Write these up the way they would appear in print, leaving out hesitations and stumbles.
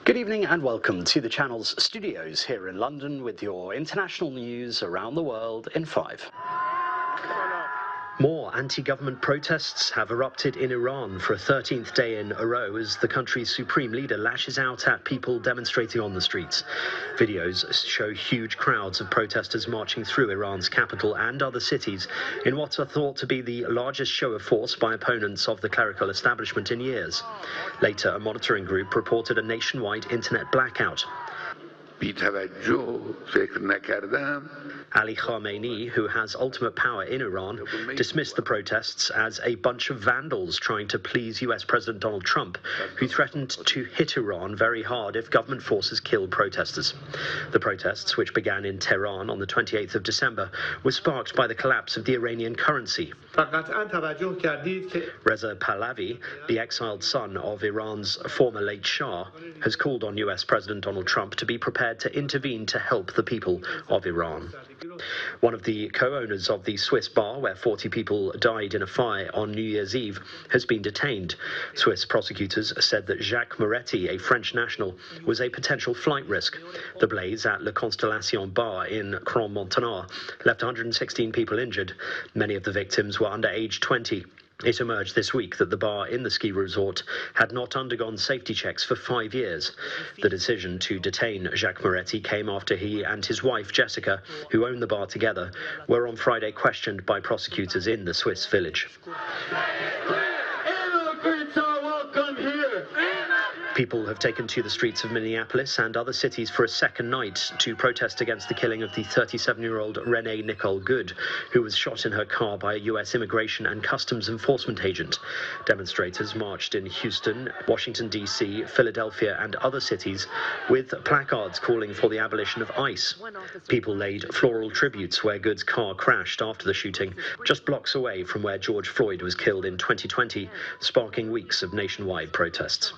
Good evening and welcome to the channel's studios here in London with your international news around the world in 5. More anti-government protests have erupted in Iran for a 13th day in a row as the country's supreme leader lashes out at people demonstrating on the streets. Videos show huge crowds of protesters marching through Iran's capital and other cities in what are thought to be the largest show of force by opponents of the clerical establishment in years. Later, a monitoring group reported a nationwide internet blackout. Ali Khamenei, who has ultimate power in Iran, dismissed the protests as a bunch of vandals trying to please US President Donald Trump, who threatened to hit Iran very hard if government forces killed protesters. The protests, which began in Tehran on the 28th of December, were sparked by the collapse of the Iranian currency. Reza Pahlavi, the exiled son of Iran's former late Shah, has called on US President Donald Trump to be prepared to intervene to help the people of Iran. One of the co-owners of the Swiss bar, where 40 people died in a fire on New Year's Eve, has been detained. Swiss prosecutors said that Jacques Moretti, a French national, was a potential flight risk. The blaze at Le Constellation bar in Crans-Montana left 116 people injured. Many of the victims were under age 20. It emerged this week that the bar in the ski resort had not undergone safety checks for 5 years. The decision to detain Jacques Moretti came after he and his wife, Jessica, who own the bar together, were on Friday questioned by prosecutors in the Swiss village. Immigrants are welcome here! People have taken to the streets of Minneapolis and other cities for a second night to protest against the killing of the 37-year-old Renee Nicole Good, who was shot in her car by a U.S. Immigration and Customs Enforcement agent. Demonstrators marched in Houston, Washington, D.C., Philadelphia and other cities with placards calling for the abolition of ICE. People laid floral tributes where Good's car crashed after the shooting, just blocks away from where George Floyd was killed in 2020, sparking weeks of nationwide protests.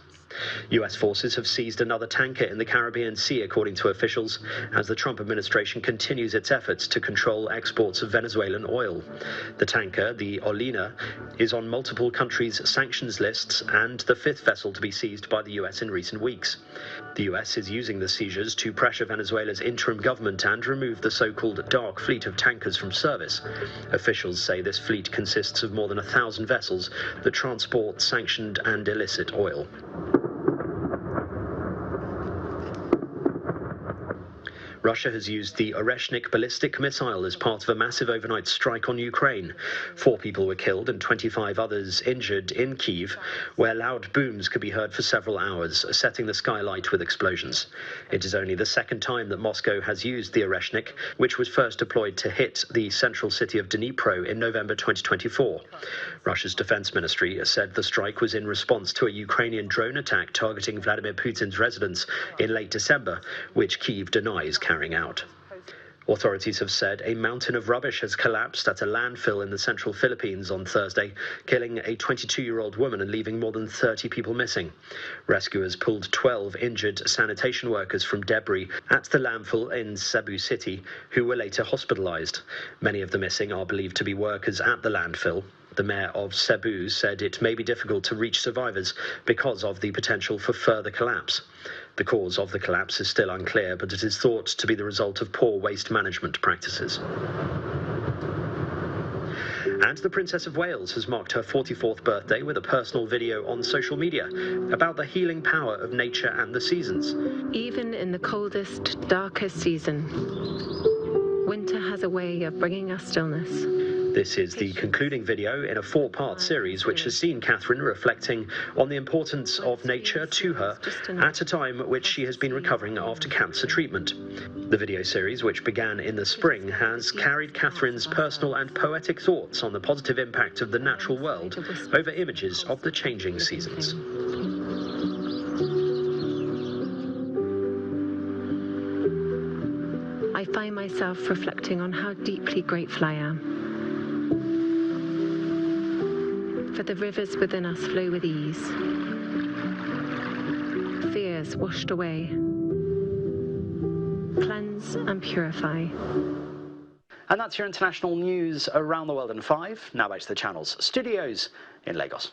US forces have seized another tanker in the Caribbean Sea, according to officials, as the Trump administration continues its efforts to control exports of Venezuelan oil. The tanker, the Olina, is on multiple countries' sanctions lists and the fifth vessel to be seized by the US in recent weeks. The US is using the seizures to pressure Venezuela's interim government and remove the so-called dark fleet of tankers from service. Officials say this fleet consists of more than 1,000 vessels that transport sanctioned and illicit oil. Russia has used the Oreshnik ballistic missile as part of a massive overnight strike on Ukraine. 4 people were killed and 25 others injured in Kyiv, where loud booms could be heard for several hours, setting the sky alight with explosions. It is only the second time that Moscow has used the Oreshnik, which was first deployed to hit the central city of Dnipro in November 2024. Russia's defense ministry said the strike was in response to a Ukrainian drone attack targeting Vladimir Putin's residence in late December, which Kyiv denies carrying out. Authorities have said a mountain of rubbish has collapsed at a landfill in the central Philippines on Thursday, killing a 22-year-old woman and leaving more than 30 people missing. Rescuers pulled 12 injured sanitation workers from debris at the landfill in Cebu City, who were later hospitalized. Many of the missing are believed to be workers at the landfill. The mayor of Cebu said it may be difficult to reach survivors because of the potential for further collapse. The cause of the collapse is still unclear, but it is thought to be the result of poor waste management practices. And the Princess of Wales has marked her 44th birthday with a personal video on social media about the healing power of nature and the seasons. Even in the coldest, darkest season, winter has a way of bringing us stillness. This is the concluding video in a 4-part series which has seen Catherine reflecting on the importance of nature to her at a time at which she has been recovering after cancer treatment. The video series, which began in the spring, has carried Catherine's personal and poetic thoughts on the positive impact of the natural world over images of the changing seasons. I find myself reflecting on how deeply grateful I am. For the rivers within us flow with ease. Fears washed away. Cleanse and purify. And that's your international news around the world in 5. Now back to the channel's studios in Lagos.